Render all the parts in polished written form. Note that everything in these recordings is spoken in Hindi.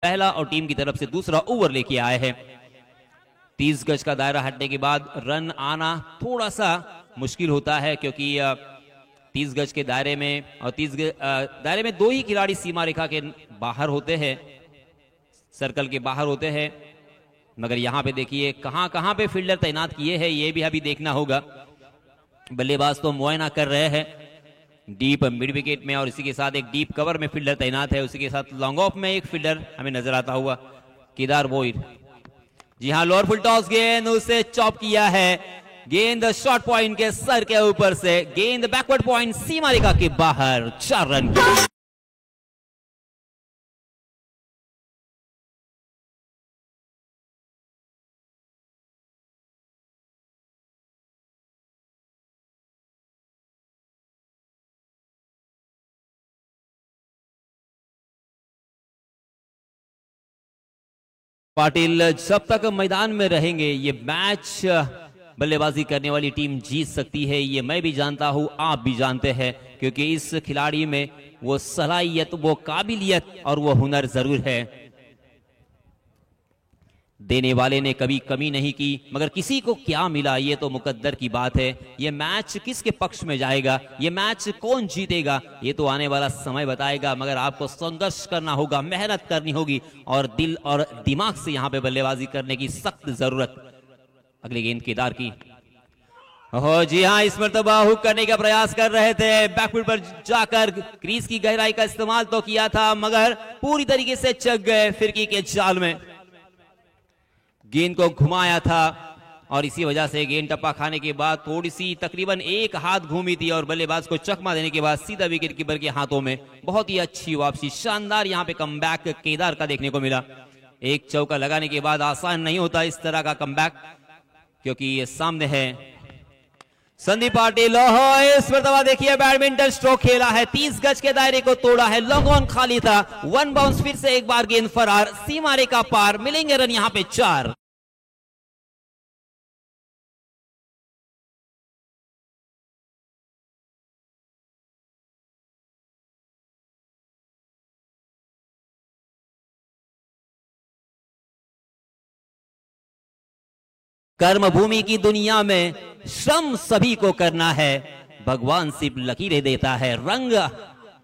पहला और टीम की तरफ से दूसरा ओवर लेके आए हैं। 30 गज का दायरा हटने के बाद रन आना थोड़ा सा मुश्किल होता है, क्योंकि 30 गज के दायरे में और 30 दायरे में दो ही खिलाड़ी सीमा रेखा के बाहर होते हैं, सर्कल के बाहर होते हैं। मगर यहां पे देखिए कहां कहां पे फील्डर तैनात किए हैं, ये भी अभी देखना होगा। बल्लेबाज तो मुआयना कर रहे हैं डीप मिड विकेट में, और इसी के साथ एक डीप कवर में फील्डर तैनात है। उसी के साथ लॉन्ग ऑफ में एक फील्डर हमें नजर आता हुआ, केदार बोइर। जी हाँ, लोअर फुल टॉस गेंद उसे चॉप किया है। गेंद शॉर्ट पॉइंट के सर के ऊपर से, गेंद बैकवर्ड पॉइंट सीमा रेखा के बाहर, 4 रन के लिए। पाटिल जब तक मैदान में रहेंगे ये मैच बल्लेबाजी करने वाली टीम जीत सकती है, ये मैं भी जानता हूं, आप भी जानते हैं, क्योंकि इस खिलाड़ी में वो सलाहियत, वो काबिलियत और वो हुनर जरूर है। देने वाले ने कभी कमी नहीं की, मगर किसी को क्या मिला ये तो मुकद्दर की बात है। ये मैच किसके पक्ष में जाएगा, ये मैच कौन जीतेगा, ये तो आने वाला समय बताएगा। मगर आपको संघर्ष करना होगा, मेहनत करनी होगी और दिल और दिमाग से यहां पे बल्लेबाजी करने की सख्त जरूरत। अगली गेंद केदार की। हो जी हाँ, इस मरतबा हुक करने का प्रयास कर रहे थे, बैकफुट पर जाकर क्रीज की गहराई का इस्तेमाल तो किया था, मगर पूरी तरीके से चक गए फिरकी के जाल में। गेंद को घुमाया था और इसी वजह से गेंद टप्पा खाने के बाद थोड़ी सी तकरीबन एक हाथ घूमी थी, और बल्लेबाज को चकमा देने के बाद सीधा विकेट कीपर के हाथों में। बहुत ही अच्छी वापसी, शानदार यहां पे कमबैक केदार का देखने को मिला। एक चौका लगाने के बाद आसान नहीं होता इस तरह का कमबैक, क्योंकि ये सामने है संदीप पाटिल। इस मरतबा देखिए बैडमिंटन स्ट्रोक खेला है, 30 गज के दायरे को तोड़ा है, लॉन्ग ऑन खाली था, 1 बाउंस, फिर से एक बार गेंद फरार, सीमा रेखा पार, मिलेंगे रन यहां पे 4। कर्म भूमि की दुनिया में श्रम सभी को करना है, भगवान सिर्फ लकीरें देता है, रंग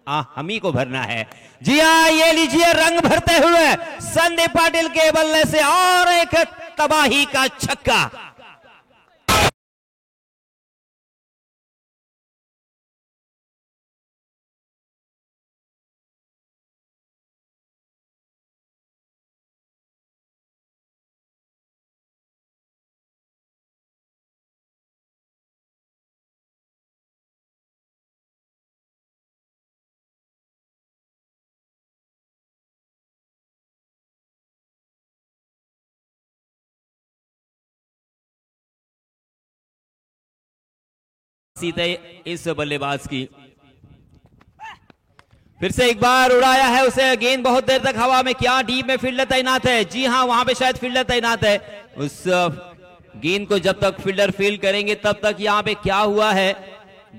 हम ही को भरना है। जी हाँ, ये लीजिए रंग भरते हुए संदीप पाटिल के बल्ले से और एक तबाही का छक्का। सीधे इस बल्लेबाज की, फिर से एक बार उड़ाया है उसे, गेंद बहुत देर तक हवा में। क्या डीप में फील्डर तैनात है? जी हां, वहां पे शायद फील्डर तैनात है। उस गेंद को जब तक फील्डर फील्ड करेंगे तब तक यहां पे क्या हुआ है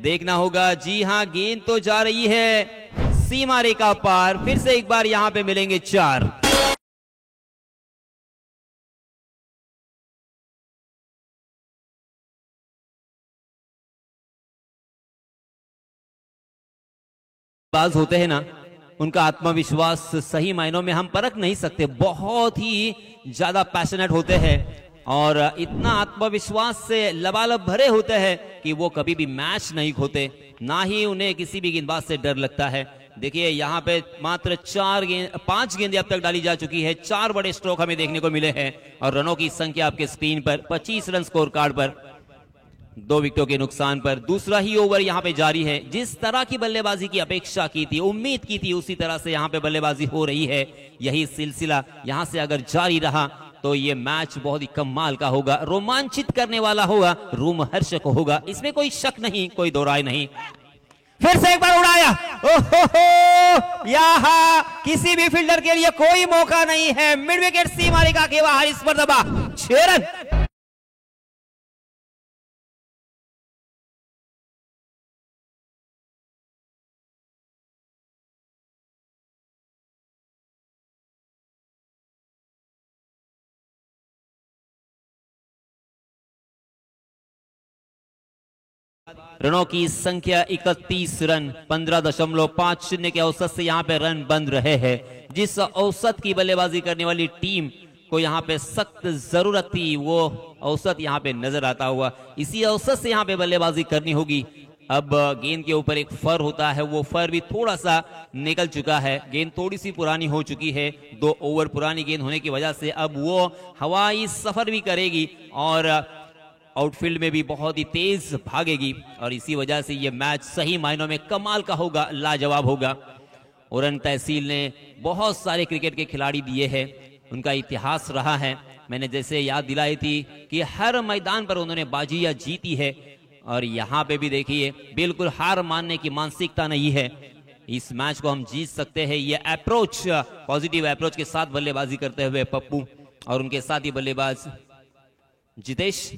देखना होगा। जी हां, गेंद तो जा रही है सीमा रेखा पार, फिर से एक बार यहां पे मिलेंगे 4। बाज होते हैं ना, उनका आत्मविश्वास सही मायनों में हम परख नहीं सकते, बहुत ही ज्यादा पैशनेट होते हैं और इतना आत्मविश्वास से लबालब भरे होते हैं कि वो कभी भी मैच नहीं खोते, ना ही उन्हें किसी भी गेंदबाज से डर लगता है। देखिए यहाँ पे मात्र 5 गेंदें अब तक डाली जा चुकी है, 4 बड़े स्ट्रोक हमें देखने को मिले हैं और रनों की संख्या आपके स्क्रीन पर 25 रन स्कोर कार्ड पर, 2 विकेटों के नुकसान पर। दूसरा ही ओवर यहां पे जारी है, जिस तरह की बल्लेबाजी की अपेक्षा की थी, उम्मीद की थी, उसी तरह से यहां पे बल्लेबाजी हो रही है। यही सिलसिला यहां से अगर जारी रहा तो ये मैच बहुत ही कमाल का होगा, रोमांचित करने वाला होगा, रोमहर्षक होगा, इसमें कोई शक नहीं, कोई दो राय नहीं। फिर से एक बार उड़ाया, ओहो, यहां किसी भी फील्डर के लिए कोई मौका नहीं है, मिड विकेट सीमा रेखा के बाहर, इस पर दबा 6 रन। रनों की संख्या 31 रन, 15.50 के औसत से यहाँ पे रन बन रहे हैं। जिस औसत की बल्लेबाजी करने वाली टीम को यहाँ पे सख्त जरूरत थी, वो औसत यहाँ पे नजर आता हुआ। इसी औसत से यहाँ पे बल्लेबाजी करनी होगी। अब गेंद के ऊपर एक फर होता है, वो फर भी थोड़ा सा निकल चुका है। गेंद थोड़ी सी पुरानी हो चुकी है, 2 ओवर पुरानी गेंद होने की वजह से अब वो हवाई सफर भी करेगी और आउटफील्ड में भी बहुत ही तेज भागेगी और इसी वजह से ये मैच सही मायनों में कमाल का होगा, लाजवाब होगा। उरन तहसील ने बहुत सारे क्रिकेट के खिलाड़ी दिए हैं, उनका इतिहास रहा है। मैंने जैसे याद दिलाई थी कि हर मैदान पर उन्होंने बाजियां जीती है और यहाँ पे भी देखिए बिल्कुल हार मानने की मानसिकता नहीं है। इस मैच को हम जीत सकते हैं। ये अप्रोच, पॉजिटिव अप्रोच के साथ बल्लेबाजी करते हुए पप्पू और उनके साथ ही बल्लेबाज जितेश।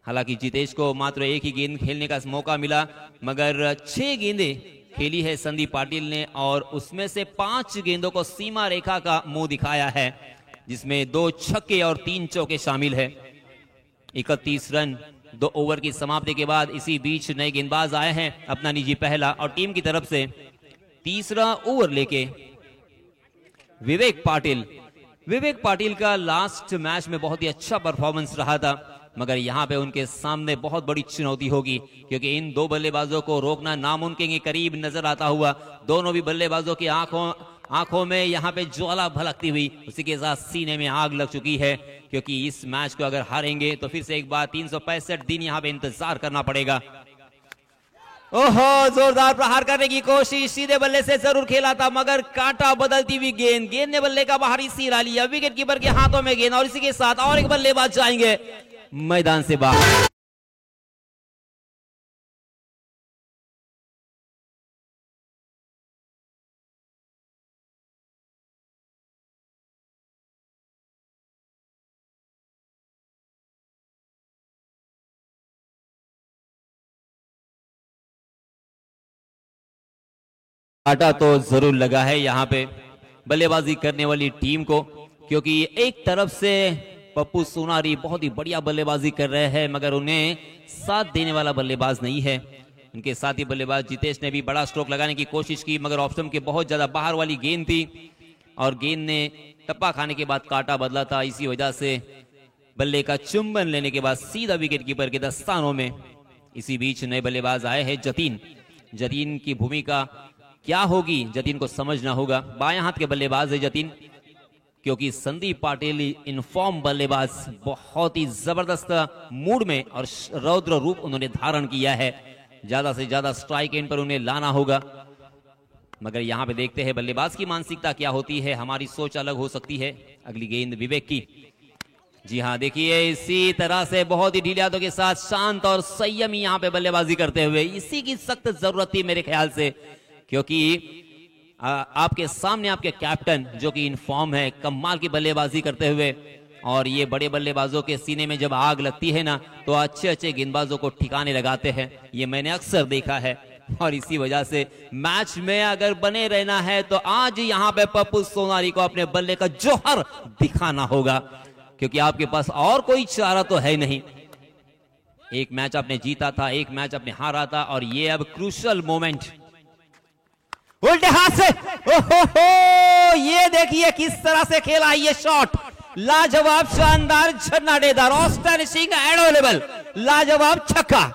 हालांकि जितेश को मात्र एक ही गेंद खेलने का मौका मिला, मगर 6 गेंदें खेली है संदीप पाटिल ने और उसमें से 5 गेंदों को सीमा रेखा का मुंह दिखाया है, जिसमें 2 छक्के और 3 चौके शामिल है। 31 रन 2 ओवर की समाप्ति के बाद इसी बीच नए गेंदबाज आए हैं, अपना निजी पहला और टीम की तरफ से तीसरा ओवर लेके विवेक पाटिल। विवेक पाटिल का लास्ट मैच में बहुत ही अच्छा परफॉर्मेंस रहा था, मगर यहाँ पे उनके सामने बहुत बड़ी चुनौती होगी क्योंकि इन 2 बल्लेबाजों को रोकना नामुमकिन के करीब नजर आता हुआ। दोनों भी बल्लेबाजों की आंखों में यहाँ पे ज्वाला भड़कती हुई, उसी के साथ सीने में आग लग चुकी है क्योंकि इस मैच को अगर हारेंगे तो फिर से एक बार 365 दिन यहाँ पे इंतजार करना पड़ेगा। ओहो, जोरदार प्रहार करने की कोशिश, सीधे बल्ले से जरूर खेला था मगर काटा बदलती हुई गेंद ने बल्ले का बाहरी सिरा लिया, विकेट कीपर के हाथों में गेंद और इसी के साथ और एक बल्लेबाज जाएंगे मैदान से बाहर। काटा तो जरूर लगा है यहाँ पे बल्लेबाजी करने वाली टीम को, क्योंकि एक तरफ से पप्पू सोनारी बहुत ही बढ़िया बल्लेबाजी कर रहे हैं मगर उन्हें साथ देने वाला बल्लेबाज नहीं है। उनके साथी बल्लेबाज जितेश ने भी बड़ा स्ट्रोक लगाने की कोशिश की मगर ऑप्शन के बहुत ज्यादा बाहर वाली गेंद थी और गेंद ने टप्पा खाने के बाद काटा बदला था। इसी वजह से बल्ले का चुंबन लेने के बाद सीधा विकेट कीपर के दस्तानों में। इसी बीच नए बल्लेबाज आए हैं जतीन। जतीन की भूमिका क्या होगी जतीन को समझना होगा। बाएं हाथ के बल्लेबाज है जतीन, क्योंकि संदीप पाटिल इनफॉर्म बल्लेबाज बहुत ही जबरदस्त मूड में और रौद्र रूप उन्होंने धारण किया है। ज्यादा से ज्यादा स्ट्राइक एंड पर उन्हें लाना होगा, मगर यहां पे देखते हैं बल्लेबाज की मानसिकता क्या होती है। हमारी सोच अलग हो सकती है। अगली गेंद विवेक की। जी हाँ, देखिए इसी तरह से बहुत ही ढीले हाथों के साथ शांत और संयमी यहाँ पे बल्लेबाजी करते हुए, इसी की सख्त जरूरत थी मेरे ख्याल से, क्योंकि आपके सामने आपके कैप्टन जो कि इनफॉर्म है, कमाल की बल्लेबाजी करते हुए, और ये बड़े बल्लेबाजों के सीने में जब आग लगती है ना तो अच्छे अच्छे गेंदबाजों को ठिकाने लगाते हैं। ये मैंने अक्सर देखा है और इसी वजह से मैच में अगर बने रहना है तो आज यहाँ पे पप्पू सोनारी को अपने बल्ले का जौहर दिखाना होगा, क्योंकि आपके पास और कोई चारा तो है नहीं। एक मैच आपने जीता था, एक मैच आपने हारा था और ये अब क्रूशल मोमेंट। उल्टे हाथ से ओहो, ये देखिए किस तरह से खेला ये शॉट, लाजवाब, शानदार, झन्नाटेदार, ऑस्टनिशिंग, एडोरेबल, लाजवाब छक्का।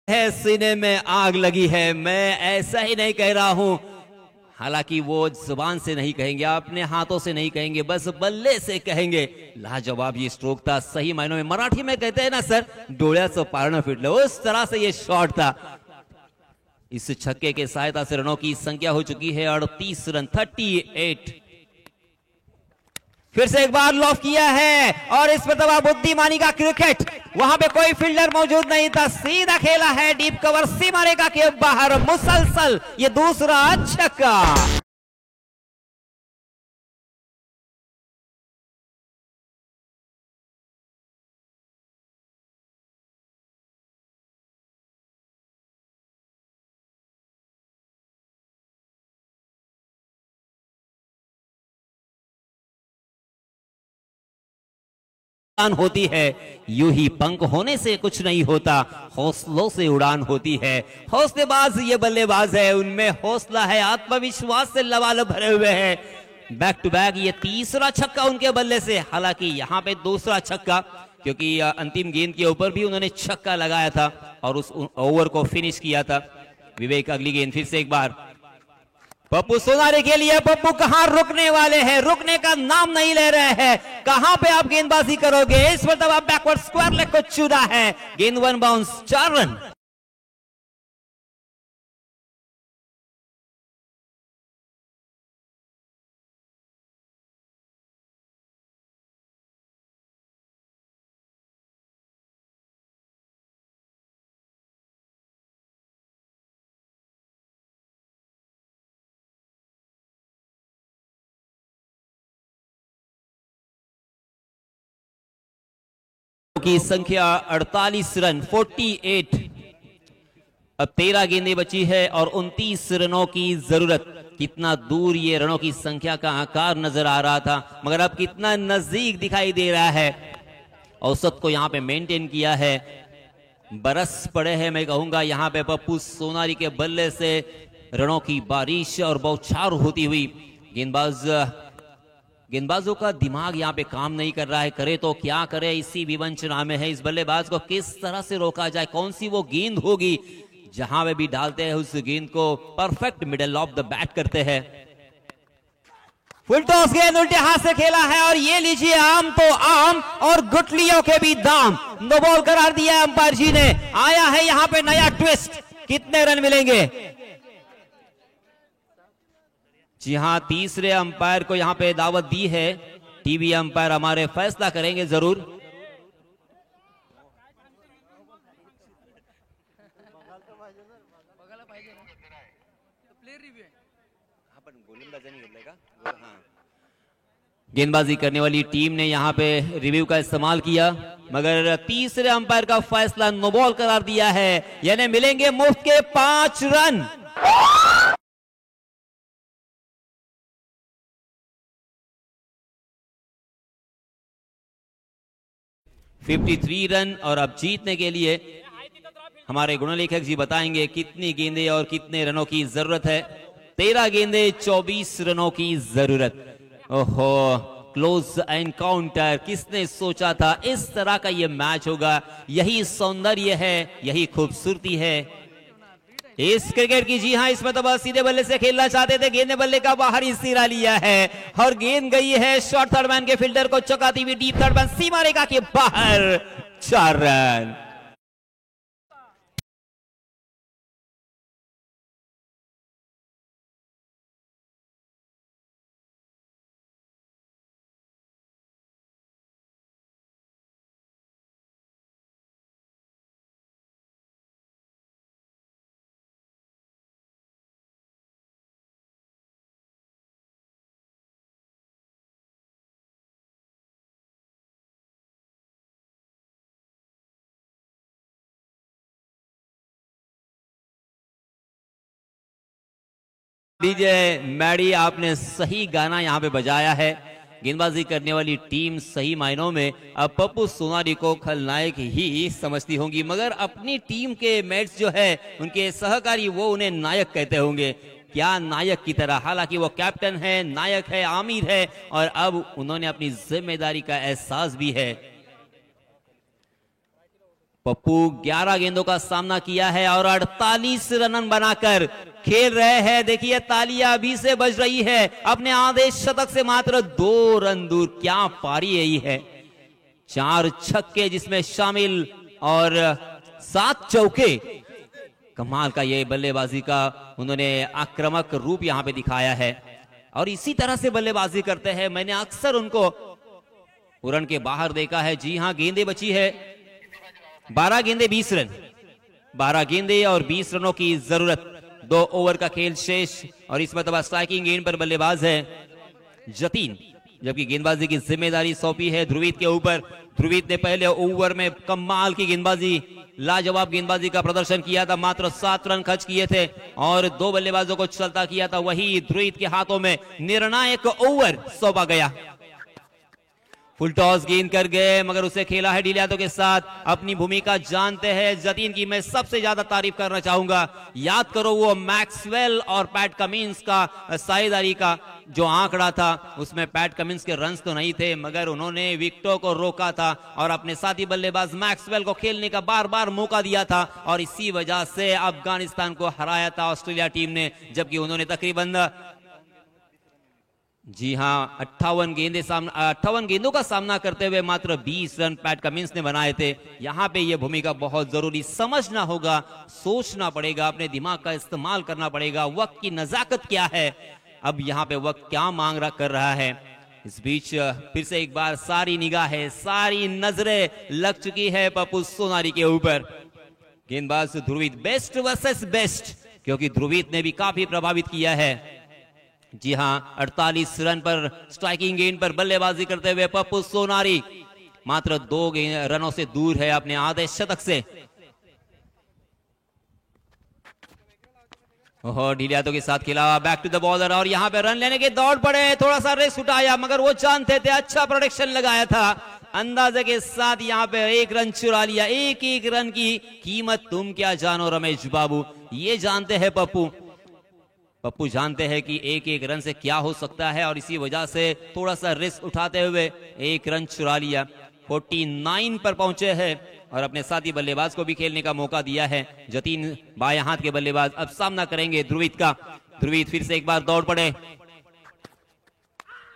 है सीने में आग लगी है। मैं ऐसा ही नहीं कह रहा हूं, हालांकि वो जुबान से नहीं कहेंगे, अपने हाथों से नहीं कहेंगे, बस बल्ले से कहेंगे। लाजवाब ये स्ट्रोक था, सही मायनों में मराठी में कहते हैं ना सर, डोळ्याचं पारणं फिटलं, उस तरह से ये शॉट था। इस छक्के के सहायता से रनों की संख्या हो चुकी है 38 रन, 38। फिर से एक बार लॉफ किया है और इस पर दबा बुद्धिमानी का क्रिकेट, वहां पे कोई फील्डर मौजूद नहीं था, सीधा खेला है डीप कवर, सीमा रेखा के बाहर, मुसलसल ये दूसरा छक्का। होती है, यूं ही पंख होने से कुछ नहीं होता, हौसलों से उड़ान होती है। हौसलेबाज ये बल्लेबाज है, उनमें हौसला है, आत्मविश्वास से लबालब भरे हुए हैं। बैक टू बैक ये तीसरा छक्का उनके बल्ले से, हालांकि यहाँ पे दूसरा छक्का, क्योंकि अंतिम गेंद के ऊपर भी उन्होंने छक्का लगाया था और उस ओवर को फिनिश किया था। विवेक अगली गेंद फिर से एक बार पप्पू सोनारी के लिए। पप्पू कहां रुकने वाले हैं, रुकने का नाम नहीं ले रहे हैं। कहां पे आप गेंदबाजी करोगे? इस मतलब आप बैकवर्ड स्क्वायर लेग को चुना है। गेंद 1 बाउंस, 4 रन। की संख्या 48 रन, 48। अब 13 गेंदें बची है और 29 रनों की जरूरत। कितना दूर ये रनों की संख्या का आकार नजर आ रहा था, मगर अब कितना नजदीक दिखाई दे रहा है। औसत को यहां पे मेंटेन किया है, बरस पड़े हैं मैं कहूंगा यहां पे पप्पू सोनारी के बल्ले से। रनों की बारिश और बौछार होती हुई। गेंदबाजों का दिमाग यहाँ पे काम नहीं कर रहा है, करे तो क्या करे, इसी विवंचना में है। इस बल्लेबाज को किस तरह से रोका जाए, कौन सी वो गेंद होगी जहां वे भी डालते हैं उस गेंद को perfect middle of the bat करते हैं। फुल टॉस गेंद उल्टे हाथ से खेला है और ये लीजिए आम तो आम और गुटलियों के भी दाम। नो बॉल करार दिया अंपायर जी ने। आया है यहाँ पे नया ट्विस्ट, कितने रन मिलेंगे? जी हां, तीसरे अंपायर को यहां पे दावत दी है। टीवी अंपायर हमारे फैसला करेंगे जरूर। गेंदबाजी करने वाली टीम ने यहां पे रिव्यू का इस्तेमाल किया, मगर तीसरे अंपायर का फैसला नो बॉल करार दिया है, यानी मिलेंगे मुफ्त के 5 रन। $53 रन। और अब जीतने के लिए हमारे गुणलेखक जी बताएंगे कितनी गेंदें और कितने रनों की जरूरत है। 13 गेंदें, 24 रनों की जरूरत। ओहो, क्लोज एनकाउंटर। किसने सोचा था इस तरह का ये मैच होगा? यही सौंदर्य है, यही खूबसूरती है इस क्रिकेट की। जी हां, इसमें तो बस सीधे बल्ले से खेलना चाहते थे, गेंद ने बल्ले का बाहरी सिरा लिया है और गेंद गई है शॉर्ट थर्ड मैन के फील्डर को चौकाती हुई डीप थर्ड मैन सीमा रेखा के बाहर। 4 रन। डीजे मैडी, आपने सही गाना यहां पे बजाया है। गेंदबाजी करने वाली टीम सही मायनों में अब पप्पू सोनारी को खलनायक ही समझती होंगी, मगर अपनी टीम के मैच जो है उनके सहकारी वो उन्हें नायक कहते होंगे। क्या नायक की तरह, हालांकि वो कैप्टन है, नायक है, आमिर है और अब उन्होंने अपनी जिम्मेदारी का एहसास भी है। पप्पू 11 गेंदों का सामना किया है और 48 रन बनाकर खेल रहे हैं। देखिए तालियां अभी से बज रही है, अपने आदेश शतक से मात्र 2 रन दूर। क्या पारी यही है, 4 छक्के जिसमें शामिल और 7 चौके। कमाल का ये बल्लेबाजी का उन्होंने आक्रामक रूप यहां पे दिखाया है और इसी तरह से बल्लेबाजी करते हैं। मैंने अक्सर उनको रन के बाहर देखा है। जी हां, गेंदें बची है 12 गेंदें 20 रन, 12 गेंदें और 20 रनों की जरूरत। 2 ओवर का खेल शेष और इस मतलब स्ट्राइकिंग गेंद पर बल्लेबाज है जतीन, जबकि गेंदबाजी की जिम्मेदारी सौंपी है ध्रुवीत के ऊपर। ध्रुवीत ने पहले ओवर में कमाल की गेंदबाजी, लाजवाब गेंदबाजी का प्रदर्शन किया था, मात्र 7 रन खर्च किए थे और 2 बल्लेबाजों को चलता किया था। वही ध्रुवीत के हाथों में निर्णायक ओवर सौंपा गया। फुल टॉस गेंद कर गए, मगर उसे खेला है ढीले हाथों के साथ। अपनी भूमिका जानते हैं जतीन की, मैं सबसे ज्यादा तारीफ करना चाहूंगा। याद करो वो मैक्सवेल और पैट कमिंस का साझेदारी का जो आंकड़ा था, उसमें पैट कमिंस के रन्स तो नहीं थे, मगर उन्होंने विकेटों को रोका था और अपने साथी बल्लेबाज मैक्सवेल को खेलने का बार बार मौका दिया था, और इसी वजह से अफगानिस्तान को हराया था ऑस्ट्रेलिया टीम ने। जबकि उन्होंने तकरीबन, जी हां, 58 गेंदों का सामना करते हुए मात्र 20 रन पैट कमिंस ने बनाए थे। यहां पे यह भूमिका बहुत जरूरी, समझना होगा, सोचना पड़ेगा, अपने दिमाग का इस्तेमाल करना पड़ेगा, वक्त की नजाकत क्या है, अब यहां पे वक्त क्या मांग कर रहा है। इस बीच फिर से एक बार सारी निगाहें, सारी नजरें लग चुकी है पप्पू सोनारी के ऊपर। गेंदबाज ध्रुवीत, बेस्ट वर्सेस बेस्ट, क्योंकि ध्रुवीत ने भी काफी प्रभावित किया है। जी हां, 48 रन पर स्ट्राइकिंग गेंद पर बल्लेबाजी करते हुए पप्पू सोनारी मात्र 2 रनों से दूर है अपने आधे शतक से। ओहो, ढीले हाथों के साथ खेला, बैक टू द बॉलर, और यहां पे रन लेने के दौड़ पड़े, थोड़ा सा रेस उठाया, मगर वो जानते थे, अच्छा प्रोटेक्शन लगाया था, अंदाजे के साथ यहां पे 1 रन चुरा लिया। एक रन की कीमत तुम क्या जानो रमेश बाबू, ये जानते हैं पप्पू जानते हैं कि एक रन से क्या हो सकता है, और इसी वजह से थोड़ा सा रिस्क उठाते हुए 1 रन चुरा लिया। 49 पर पहुंचे हैं और अपने साथी बल्लेबाज को भी खेलने का मौका दिया है। जतीन बाएं हाथ के बल्लेबाज अब सामना करेंगे ध्रुवीत का। ध्रुवीत फिर से एक बार दौड़ पड़े,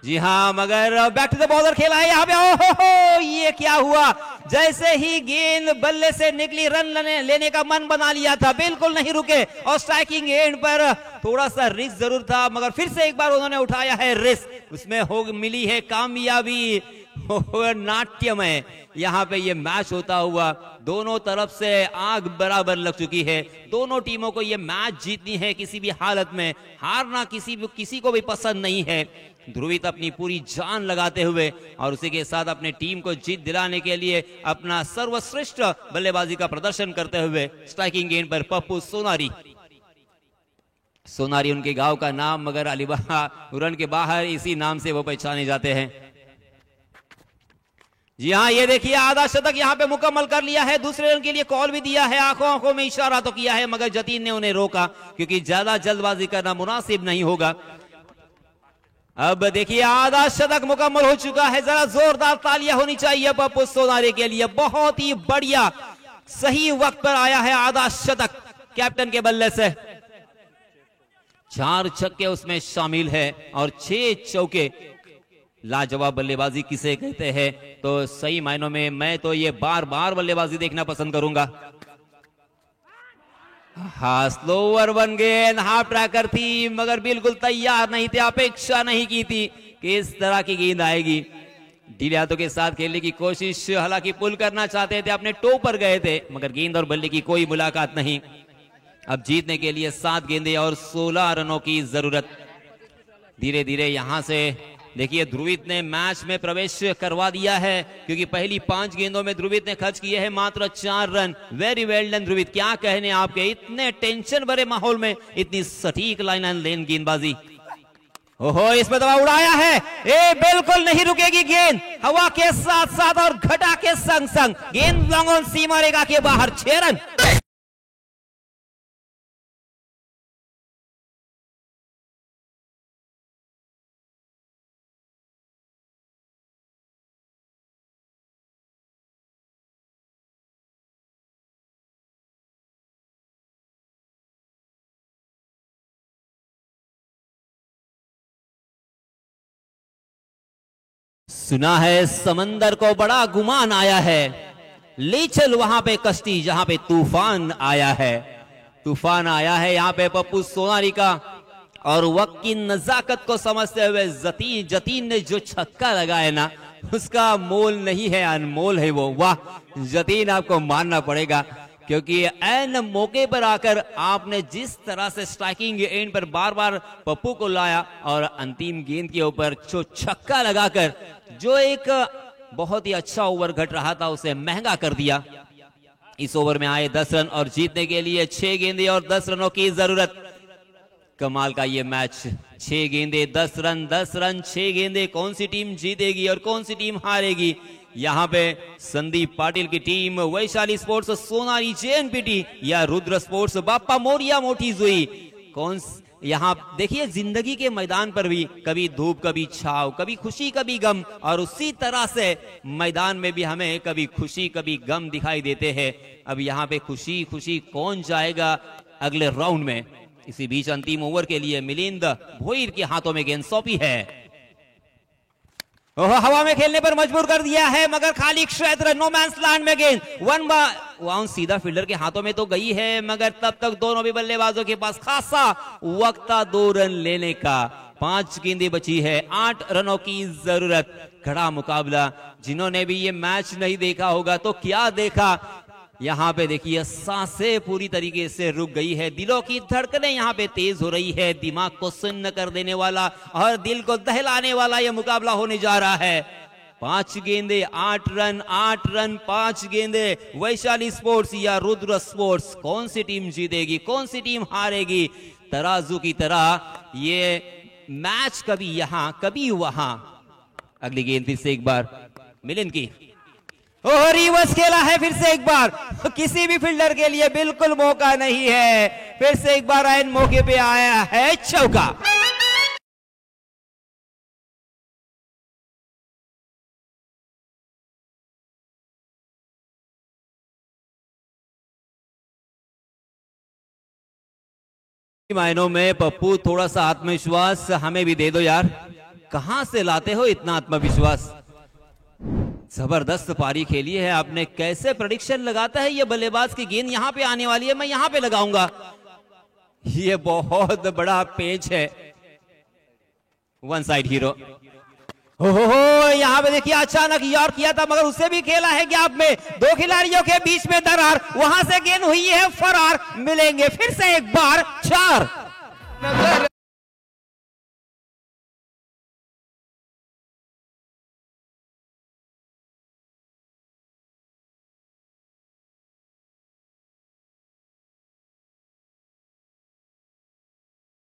जी हां, मगर बैक टू द बॉलर खेला है यहाँ पे। ओहो, ये क्या हुआ, जैसे ही गेंद बल्ले से निकली रन लेने का मन बना लिया था, बिल्कुल नहीं रुके, और स्ट्राइकिंग एंड पर थोड़ा सा रिस्क जरूर था, मगर फिर से एक बार उन्होंने उठाया है रिस्क, उसमें मिली है कामयाबी। नाट्यमय यहाँ पे ये मैच होता हुआ, दोनों तरफ से आग बराबर लग चुकी है। दोनों टीमों को ये मैच जीतनी है, किसी भी हालत में हारना किसी को भी पसंद नहीं है। ध्रुवीत अपनी पूरी जान लगाते हुए और उसी के साथ अपने टीम को जीत दिलाने के लिए अपना सर्वश्रेष्ठ बल्लेबाजी का प्रदर्शन करते हुए स्ट्राइकिंग गेंद पर पप्पू सोनारी उनके गांव का नाम, मगर उरण के बाहर इसी नाम से वो पहचाने जाते हैं। जी हाँ, ये देखिए आधा शतक यहाँ पे मुकम्मल कर लिया है। दूसरे रन के लिए कॉल भी दिया है, आंखों में इशारा तो किया है, मगर जतीन ने उन्हें रोका, क्योंकि ज्यादा जल्दबाजी करना मुनासिब नहीं होगा। अब देखिए आधा शतक मुकम्मल हो चुका है, जरा जोरदार तालियां होनी चाहिए पप्पू सोनारी के लिए। बहुत ही बढ़िया, सही वक्त पर आया है आधा शतक कैप्टन के बल्ले से। 4 छक्के उसमें शामिल है और 6 चौके। लाजवाब बल्लेबाजी किसे कहते हैं, तो सही मायनों में मैं तो ये बार बार बल्लेबाजी देखना पसंद करूंगा। हाँ, स्लोवर वन गेंद हाफ ट्रैकर थी, मगर बिल्कुल तैयार नहीं थे, अपेक्षा नहीं की थी कि इस तरह की गेंद आएगी। ढीले हाथों के साथ खेलने की कोशिश, हालांकि पुल करना चाहते थे, अपने टो पर गए थे, मगर गेंद और बल्ले की कोई मुलाकात नहीं। अब जीतने के लिए 7 गेंदें और 16 रनों की जरूरत। धीरे धीरे यहां से देखिए ध्रुवीत ने मैच में प्रवेश करवा दिया है, क्योंकि पहली 5 गेंदों में ध्रुवीत ने खर्च किए हैं मात्र 4 रन। वेरी वेल डन ध्रुवीत, क्या कहने आपके, इतने टेंशन भरे माहौल में इतनी सटीक लाइन एंड लेन गेंदबाजी। ओहो, इसमें दवा उड़ाया है, बिल्कुल नहीं रुकेगी गेंद, हवा के साथ साथ और घटा के संग संग गेंद लॉन्ग ऑन सीमा रेखा के बाहर। 6 रन। सुना है समंदर को बड़ा गुमान आया है, ले चल वहां पे कश्ती जहां पे तूफान आया है। तूफान आया है यहाँ पे पप्पू सोनारी का, और वक्त की नजाकत को समझते हुए जतीन ने जो छक्का लगाया ना, उसका मोल नहीं है, अनमोल है वो। वाह जतीन, आपको मानना पड़ेगा, क्योंकि ऐन मौके पर आकर आपने जिस तरह से स्ट्राइकिंग एंड पर बार बार पप्पू को लाया और अंतिम गेंद के ऊपर जो छक्का लगाकर जो एक बहुत ही अच्छा ओवर घट रहा था उसे महंगा कर दिया। इस ओवर में आए 10 रन और जीतने के लिए 6 गेंदें और 10 रनों की जरूरत। कमाल का ये मैच 6 गेंदे 10 रन, 10 रन 6 गेंदे, कौन सी टीम जीतेगी और कौन सी टीम हारेगी? यहाँ पे संदीप पाटिल की team, Vaishali sports Sonari JNPT या रुद्र स्पोर्ट्स बाप्पा मोरिया मोटी जुई। कौन यहाँ देखिए, जिंदगी के मैदान पर भी कभी धूप कभी छाव, कभी खुशी कभी गम, और उसी तरह से मैदान में भी हमें कभी खुशी कभी गम दिखाई देते हैं। अब यहाँ पे खुशी खुशी कौन जाएगा अगले राउंड में? इसी बीच अंतिम ओवर के लिए मिलिंद भोईर के हाथों में गेंद सौंपी है। हवा में खेलने पर मजबूर कर दिया है, मगर खाली क्षेत्र नो मैंस लैंड में गेंद 1 बाउंस सीधा फील्डर के हाथों में तो गई है, मगर तब तक दोनों भी बल्लेबाजों के पास खासा वक्त था 2 रन लेने का। 5 गेंदें बची है, 8 रनों की जरूरत। कड़ा मुकाबला, जिन्होंने भी ये मैच नहीं देखा होगा तो क्या देखा। यहाँ पे देखिए सांसें पूरी तरीके से रुक गई है, दिलों की धड़कनें यहाँ पे तेज हो रही है। दिमाग को सुन्न कर देने वाला और दिल को दहलाने वाला यह मुकाबला होने जा रहा है। 5 गेंदे 8 रन, 8 रन 5 गेंदे। वैशाली स्पोर्ट्स या रुद्र स्पोर्ट्स, कौन सी टीम जीतेगी, कौन सी टीम हारेगी? तराजू की तरह ये मैच कभी यहां कभी वहां। अगली गेंद फिर से एक बार मिलिंद की, रिवर्स खेला है फिर से एक बार। किसी भी फील्डर के लिए बिल्कुल मौका नहीं है, फिर से एक बार आयन मौके पे आया है चौका। मायनों में पप्पू, थोड़ा सा आत्मविश्वास हमें भी दे दो यार। कहां से लाते हो इतना आत्मविश्वास? जबरदस्त पारी खेली है आपने। कैसे प्रेडिक्शन लगाता है ये बल्लेबाज की गेंद यहाँ पे आने वाली है, मैं यहाँ पे लगाऊंगा। ये बहुत बड़ा पेच है। 1 साइड हीरो। हो यहाँ पे देखिए अचानक यॉर्क किया था, मगर उसे भी खेला है गैप में। 2 खिलाड़ियों के बीच में दरार, वहां से गेंद हुई है फरार। मिलेंगे फिर से एक बार 4।